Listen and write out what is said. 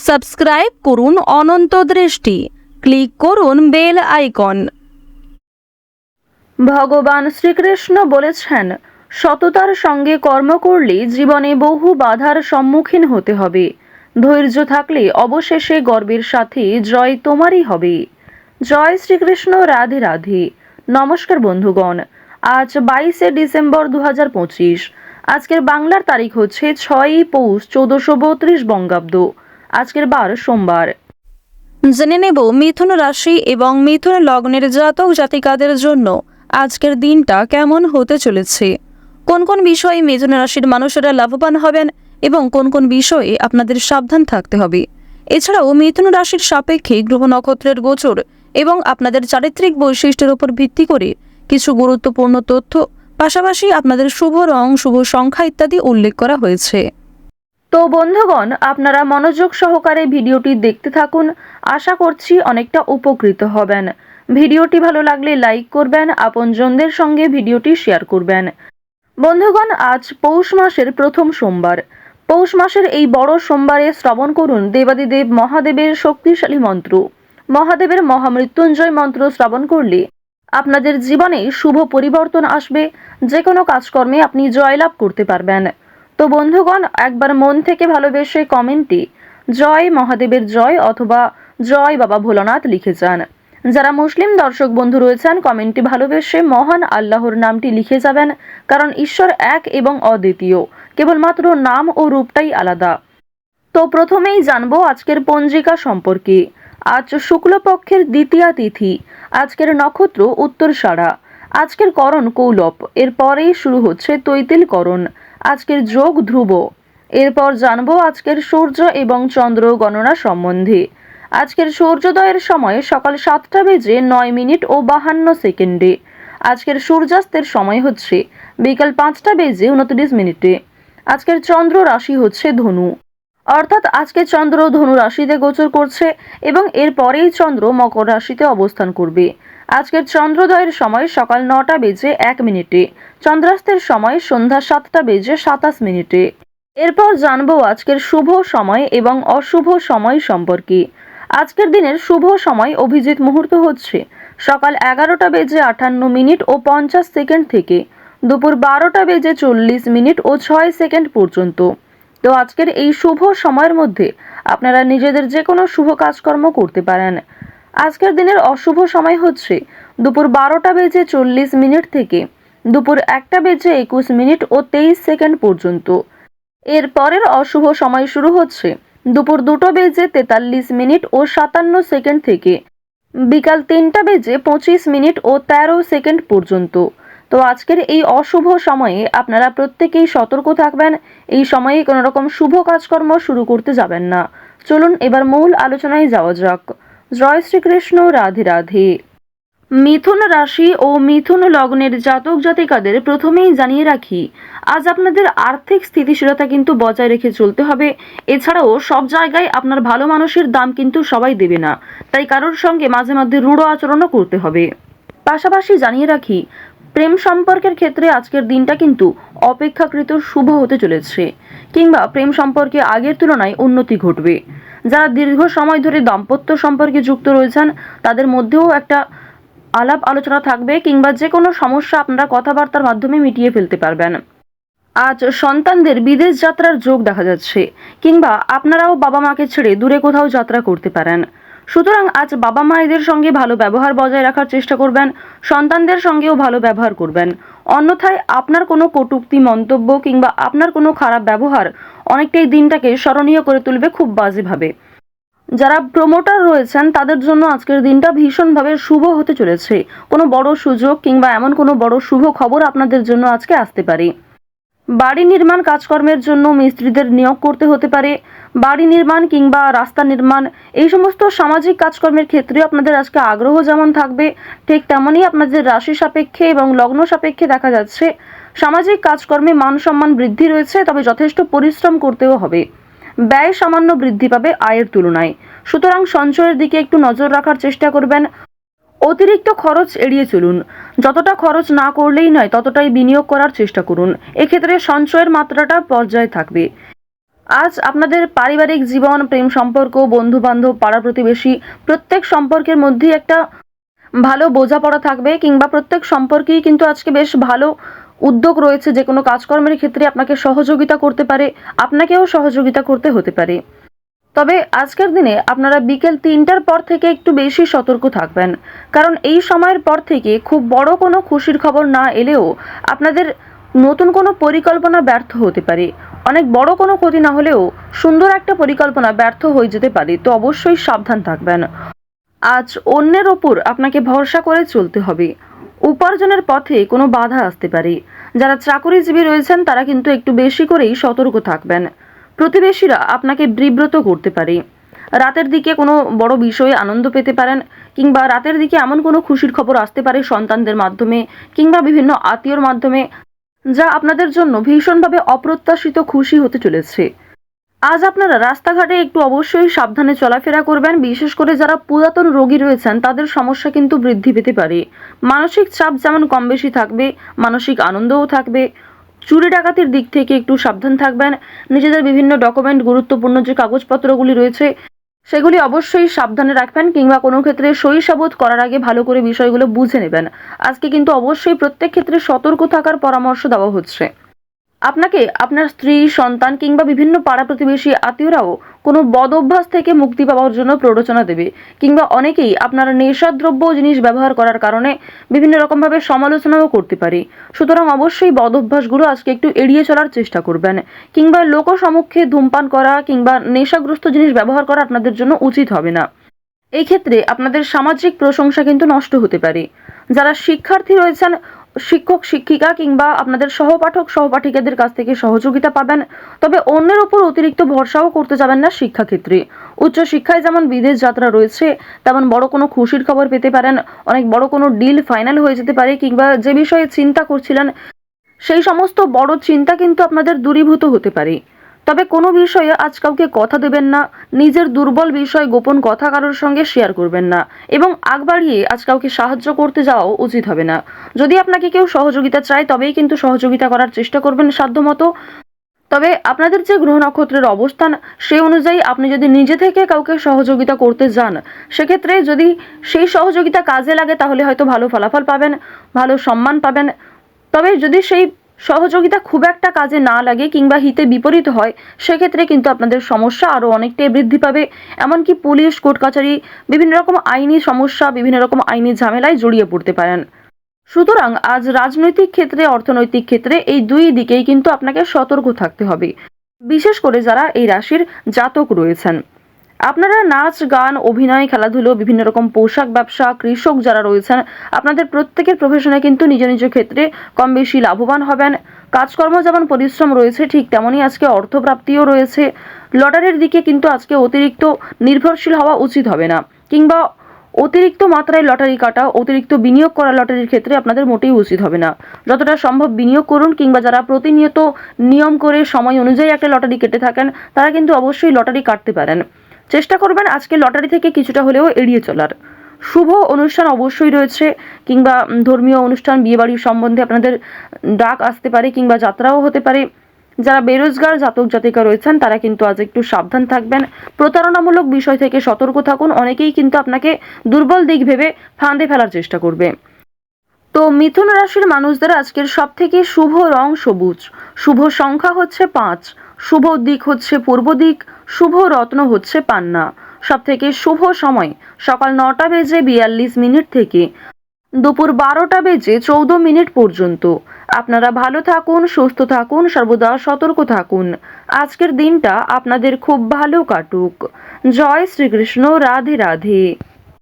Subscribe করুন অনন্ত দৃষ্টি, click করুন বেল আইকন। ভগবান শ্রীকৃষ্ণ বলেছেন, সততার সঙ্গে কর্ম করলে জীবনে বহু বাধার সম্মুখীন হতে হবে। ধৈর্য থাকলে অবশেষে গর্বের সাথে জয় তোমারই হবে। জয় শ্রীকৃষ্ণ। রাধে রাধে। নমস্কার বন্ধুগণ, আজ 22শে ডিসেম্বর 2025। আজকের বাংলার তারিখ হচ্ছে 6ই পৌষ 1432 বঙ্গাব্দ। আজকের বার সোমবার। জেনে নেব মিথুন রাশি এবং মিথুন লগ্নের জাতক জাতিকাদের জন্য আজকের দিনটা কেমন হতে চলেছে, কোন কোন বিষয়ে মিথুন রাশির মানুষেরা লাভবান হবেন এবং কোন কোন বিষয়ে আপনাদের সাবধান থাকতে হবে। এছাড়াও মিথুন রাশির সাপেক্ষে গ্রহ নক্ষত্রের গোচর এবং আপনাদের চারিত্রিক বৈশিষ্ট্যের উপর ভিত্তি করে কিছু গুরুত্বপূর্ণ তথ্য, পাশাপাশি আপনাদের শুভ রং, শুভ সংখ্যা ইত্যাদি উল্লেখ করা হয়েছে। তো বন্ধুগণ, আপনারা মনোযোগ সহকারে ভিডিওটি দেখতে থাকুন। আশা করছি অনেকটা উপকৃত হবেন। ভিডিওটি ভালো লাগলে লাইক করবেন, আপনজনদের সঙ্গে ভিডিওটি শেয়ার করবেন। বন্ধুগণ, আজ পৌষ মাসের প্রথম সোমবার। পৌষ মাসের এই বড় সোমবারে শ্রবণ করুন দেবাদিদেব মহাদেবের শক্তিশালী মন্ত্র। মহাদেবের মহামৃত্যুঞ্জয় মন্ত্র শ্রবণ করলে আপনাদের জীবনে শুভ পরিবর্তন আসবে। যে কোনো কাজকর্মে আপনি জয়লাভ করতে পারবেন। তো বন্ধুগণ, একবার মন থেকে ভালোবেসে কমেন্টে জয় মহাদেবের জয় অথবা জয় বাবা ভোলানাথ লিখে যান। যারা মুসলিম দর্শক বন্ধু রয়েছেন, কমেন্টে ভালোবেসে মহান আল্লাহর নামটি লিখে যাবেন, কারণ ঈশ্বর এক এবং অদ্বিতীয়, কেবলমাত্র নাম ও রূপটাই আলাদা। তো প্রথমেই জানবো আজকের পঞ্জিকা সম্পর্কে। আজ শুক্লপক্ষের দ্বিতীয়া তিথি। আজকের নক্ষত্র উত্তরসারা। আজকের করণ কৌলব। এরপরেই শুরু হচ্ছে তৈতিল করণ। আজকের যোগ ধ্রুব। এরপর জানবো আজকের সূর্য এবং চন্দ্র গণনা সম্বন্ধে। আজকের সূর্যোদয়ের সময় সকাল 7:09:52 আজকের সূর্যাস্তের সময় হচ্ছে বিকাল 5:29। আজকের চন্দ্র রাশি হচ্ছে ধনু, অর্থাৎ আজকে চন্দ্র ধনু রাশিতে গোচর করছে এবং এরপরেই চন্দ্র মকর রাশিতে অবস্থান করবে। আজকের চন্দ্রোদয়ের সময় সকাল 9:01। চন্দ্রাস্তের সময় সন্ধ্যা 7:27। এরপর জানবো আজকের শুভ সময় এবং অশুভ সময় সম্পর্কে। আজকের দিনের শুভ সময় অভিজিৎ মুহূর্ত হচ্ছে সকাল 11:58:50 থেকে দুপুর 12:40:06 পর্যন্ত। তো আজকের এই শুভ সময়ের মধ্যে আপনারা নিজেদের যে কোনো শুভ কাজকর্ম করতে পারেন। আজকের দিনের অশুভ সময় হচ্ছে দুপুর 12:40 থেকে দুপুর 1:21:23 পর্যন্ত। এর পরের অশুভ সময় শুরু হচ্ছে দুপুর 2:43:57 থেকে বিকাল 3:25:13 পর্যন্ত। তো আজকের এই অশুভ সময়ে আপনারা প্রত্যেকেই সতর্ক থাকবেন। এই সময়ে কোনো রকম শুভ কাজকর্ম শুরু করতে যাবেন না। চলুন এবার মূল আলোচনায় যাওয়া যাক। জয় শ্রীকৃষ্ণ। রাধে রাধে। মিথুন রাশি ও মিথুন লগ্নের জাতক জাতিকাদের প্রথমেই জানিয়ে রাখি, আজ আপনাদের আর্থিক স্থিতিশীলতা কিন্তু বজায় রেখে চলতে হবে। এছাড়াও সব জায়গায় আপনার ভালো মানুষের দাম কিন্তু সবাই দেবে না, তাই কারোর সঙ্গে মাঝে মধ্যে রূঢ় আচরণও করতে হবে। পাশাপাশি জানিয়ে রাখি, প্রেম সম্পর্কের ক্ষেত্রে আজকের দিনটা কিন্তু অপেক্ষাকৃত শুভ হতে চলেছে, কিংবা প্রেম সম্পর্কে আগের তুলনায় উন্নতি ঘটবে। যারা দীর্ঘ সময় ধরে দাম্পত্য সম্পর্কে যুক্ত রয়েছেন, তাদের মধ্যেও একটা আলাপ আলোচনা থাকবে, কিংবা যে কোনো সমস্যা আপনারা কথাবার্তার মাধ্যমে মিটিয়ে ফেলতে পারবেন। আজ সন্তানদের বিদেশ যাত্রার যোগ দেখা যাচ্ছে, কিংবা আপনারাও বাবা মাকে ছেড়ে দূরে কোথাও যাত্রা করতে পারেন। সুতরাং আজ বাবা মায়েদের সঙ্গে ভালো ব্যবহার বজায় রাখার চেষ্টা করবেন, সন্তানদের সঙ্গেও ভালো ব্যবহার করবেন। অন্যথায় আপনার কোনো কটূক্তি মন্তব্য কিংবা আপনার কোনো খারাপ ব্যবহার অনেকটাই দিনটাকে স্মরণীয় করে তুলবে খুব বাজেভাবে। যারা প্রমোটার রয়েছেন তাদের জন্য আজকের দিনটা ভীষণভাবে শুভ হতে চলেছে। কোনো বড় সুযোগ কিংবা এমন কোনো বড় শুভ খবর আপনাদের জন্য আজকে আসতে পারে। বাড়ি নির্মাণ কাজকর্মের জন্য মিস্ত্রিদের নিয়োগ করতে হতে পারে। বাড়ি নির্মাণ কিংবা রাস্তা নির্মাণ, এই সমস্ত সামাজিক কাজকর্মের ক্ষেত্রে আপনাদের আজকে আগ্রহ যেমন থাকবে, ঠিক তেমনই আপনাদের রাশি সাপেক্ষে এবং লগ্ন সাপেক্ষে দেখা যাচ্ছে সামাজিক কাজকর্মে মান সম্মান বৃদ্ধি রয়েছে, তবে যথেষ্ট পরিশ্রম করতেও হবে। ব্যয় সামান্য বৃদ্ধি পাবে আয়ের তুলনায়। সুতরাং সঞ্চয়ের দিকে একটু নজর রাখার চেষ্টা করবেন। অতিরিক্ত খরচ এড়িয়ে চলুন। যতটা খরচ না করলেই নয়, ততটাই বিনিয়োগ করার চেষ্টা করুন। এক্ষেত্রে সঞ্চয়ের মাত্রাটা পর্যায়ে থাকবে। আজ আপনাদের পারিবারিক জীবন, প্রেম সম্পর্ক, বন্ধু বান্ধব, পাড়া প্রতিবেশী প্রত্যেক সম্পর্কের মধ্যেই একটা ভালো বোঝাপড়া থাকবে, কিংবা প্রত্যেক সম্পর্কেই কিন্তু আজকে বেশ ভালো উদ্যোগ রয়েছে। যে কোনো কাজকর্মের ক্ষেত্রে আপনাকে সহযোগিতা করতে পারে, আপনাকেও সহযোগিতা করতে হতে পারে। তবে আজকের দিনে আপনারা বিকেল 3টার পর থেকে একটু বেশি সতর্ক থাকবেন, কারণ এই সময়ের পর থেকে খুব বড় কোনো খুশির খবর না এলেও আপনাদের নতুন কোনো পরিকল্পনা ব্যর্থ হতে পারে। অনেক বড় কোনো ক্ষতি না হলেও সুন্দর একটা পরিকল্পনা ব্যর্থ হয়ে যেতে পারে, তো অবশ্যই সাবধান থাকবেন। আজ অন্যের ওপর আপনাকে ভরসা করে চলতে হবে। উপার্জনের পথে কোনো বাধা আসতে পারে। যারা চাকরিজীবী রয়েছেন তারা কিন্তু একটু বেশি করেই সতর্ক থাকবেন। প্রতিবেশীরা আপনাকে বিব্রত করতে পারে। রাতের দিকে কোনো বড় বিষয়ে আনন্দ পেতে পারেন, কিংবা রাতের দিকে এমন কোনো খুশির খবর আসতে পারে সন্তানদের মাধ্যমে কিংবা বিভিন্ন আত্মীয়র মাধ্যমে, যা আপনাদের জন্য ভীষণভাবে অপ্রত্যাশিত খুশি হতে চলেছে। আজ আপনারা রাস্তাঘাটে একটু অবশ্যই সাবধানে চলাফেরা করবেন। বিশেষ করে যারা পুরাতন রোগী রয়েছেন তাদের সমস্যা কিন্তু বৃদ্ধি পেতে পারে। মানসিক চাপ যেমন কম বেশি থাকবে, মানসিক আনন্দও থাকবে। চুরি ডাকাতির দিক থেকে একটু সাবধান থাকবেন। নিজেদের বিভিন্ন ডকুমেন্ট, গুরুত্বপূর্ণ যে কাগজপত্রগুলি রয়েছে সেগুলি অবশ্যই সাবধানে রাখবেন, কিংবা কোনো ক্ষেত্রে সই সাবুত করার আগে ভালো করে বিষয়গুলো বুঝে নেবেন। আজকে কিন্তু অবশ্যই প্রত্যেক ক্ষেত্রে সতর্ক থাকার পরামর্শ দেওয়া হচ্ছে। আপনাকে আপনার স্ত্রী, সন্তান কিংবা বিভিন্ন পাড়া প্রতিবেশী আত্মীয়রাও কোনো বদ অভ্যাস থেকে মুক্তি পাওয়ার জন্য প্ররোচনা দেবে, কিংবা অনেকেই আপনার নেশাদ্রব্য জিনিস ব্যবহার করার কারণে বিভিন্ন রকমভাবে সমালোচনাও করতে পারে। সুতরাং অবশ্যই বদ অভ্যাসগুলো আজকে একটু এড়িয়ে চলার চেষ্টা করবেন, কিংবা লোকসমক্ষে ধূমপান করা কিংবা নেশাগ্রস্ত জিনিস ব্যবহার করা আপনাদের জন্য উচিত হবে না। এই ক্ষেত্রে আপনাদের সামাজিক প্রশংসা কিন্তু নষ্ট হতে পারে। যারা শিক্ষার্থী রয়েছেন, শিক্ষক শিক্ষিকা কিংবা আপনাদের সহপাঠক সহপাঠিকাদের কাছ থেকে সহযোগিতা পাবেন। তবে অন্যের উপর অতিরিক্ত ভরসাও করতে যাবেন না শিক্ষাক্ষেত্রে। উচ্চশিক্ষায় যেমন বিদেশ যাত্রা রয়েছে, তেমন বড় কোনো খুশির খবর পেতে পারেন। অনেক বড় কোনো ডিল ফাইনাল হয়ে যেতে পারে, কিংবা যে বিষয়ে চিন্তা করছিলেন সেই সমস্ত বড় চিন্তা কিন্তু আপনাদের দূরীভূত হতে পারে। তবে কোনো বিষয়ে আজ কাউকে কথা দেবেন না, নিজের দুর্বল বিষয়, গোপন কথা কারোর সঙ্গে শেয়ার করবেন না, এবং আগ বাড়িয়ে আজ কাউকে সাহায্য করতে যাওয়াও উচিত হবে না। যদি আপনাকে কেউ সহযোগিতা চায় তবেই কিন্তু সহযোগিতা করার চেষ্টা করবেন সাধ্যমতো। তবে আপনাদের যে গ্রহ নক্ষত্রের অবস্থান সেই অনুযায়ী আপনি যদি নিজে থেকে কাউকে সহযোগিতা করতে যান, সেক্ষেত্রে যদি সেই সহযোগিতা কাজে লাগে তাহলে হয়তো ভালো ফলাফল পাবেন, ভালো সম্মান পাবেন। তবে যদি সেই সহযোগিতা খুব একটা কাজে না লাগে কিংবা হিতে বিপরীত হয়, সেক্ষেত্রে কিন্তু আপনাদের সমস্যা আরও অনেকটাই বৃদ্ধি পাবে। এমনকি পুলিশ, কোর্ট কাছারি, বিভিন্ন রকম আইনি সমস্যা, বিভিন্ন রকম আইনি ঝামেলায় জড়িয়ে পড়তে পারেন। সুতরাং আজ রাজনৈতিক ক্ষেত্রে, অর্থনৈতিক ক্ষেত্রে এই দুই দিকেই কিন্তু আপনাকে সতর্ক থাকতে হবে, বিশেষ করে যারা এই রাশির জাতক রয়েছেন। আপনারা নাচ, গান, অভিনয়, খেলাধুলো, বিভিন্ন রকম পোশাক ব্যবসা, কৃষক যারা রয়েছেন, আপনাদের প্রত্যেকের প্রফেশনে কিন্তু নিজ নিজ ক্ষেত্রে কম বেশি লাভবান হবেন। কাজকর্ম যেমন পরিশ্রম রয়েছে, ঠিক তেমনই আজকে অর্থপ্রাপ্তিও রয়েছে। লটারির দিকে কিন্তু আজকে অতিরিক্ত নির্ভরশীল হওয়া উচিত হবে না, কিংবা অতিরিক্ত মাত্রায় লটারি কাটা, অতিরিক্ত বিনিয়োগ করা লটারির ক্ষেত্রে আপনাদের মোটেই উচিত হবে না। যতটা সম্ভব বিনিয়োগ করুন, কিংবা যারা প্রতিনিয়ত নিয়ম করে সময় অনুযায়ী একটা লটারি কেটে থাকেন তারা কিন্তু অবশ্যই লটারি কাটতে পারেন। চেষ্টা করবেন আজকে লটারি থেকে কিছুটা হলেও এড়িয়ে চলার। শুভ অনুষ্ঠান অবশ্যই রয়েছে, কিংবা ধর্মীয় অনুষ্ঠান, বিয়েবাড়ির সম্বন্ধে আপনাদের ডাক আসতে পারে, কিংবা যাত্রাও হতে পারে। যারা বেরোজগার জাতক জাতিকা রয়েছেন তারা কিন্তু আজ একটু সাবধান থাকবেন। প্রতারণামূলক বিষয় থেকে সতর্ক থাকুন। অনেকেই কিন্তু আপনাকে দুর্বল দিক ভেবে ফাঁদে ফেলার চেষ্টা করবে। তো মিথুন রাশির মানুষদের আজকের সব থেকে শুভ রং সবুজ, শুভ সংখ্যা হচ্ছে 5, শুভ দিক হচ্ছে পূর্ব দিক, শুভ রত্ন হচ্ছে পান্না। সব থেকে শুভ সময় সকাল 9:42 থেকে দুপুর 12:14 পর্যন্ত। আপনারা ভালো থাকুন, সুস্থ থাকুন, সর্বদা সতর্ক থাকুন। আজকের দিনটা আপনাদের খুব ভালো কাটুক। জয় শ্রীকৃষ্ণ। রাধে রাধে।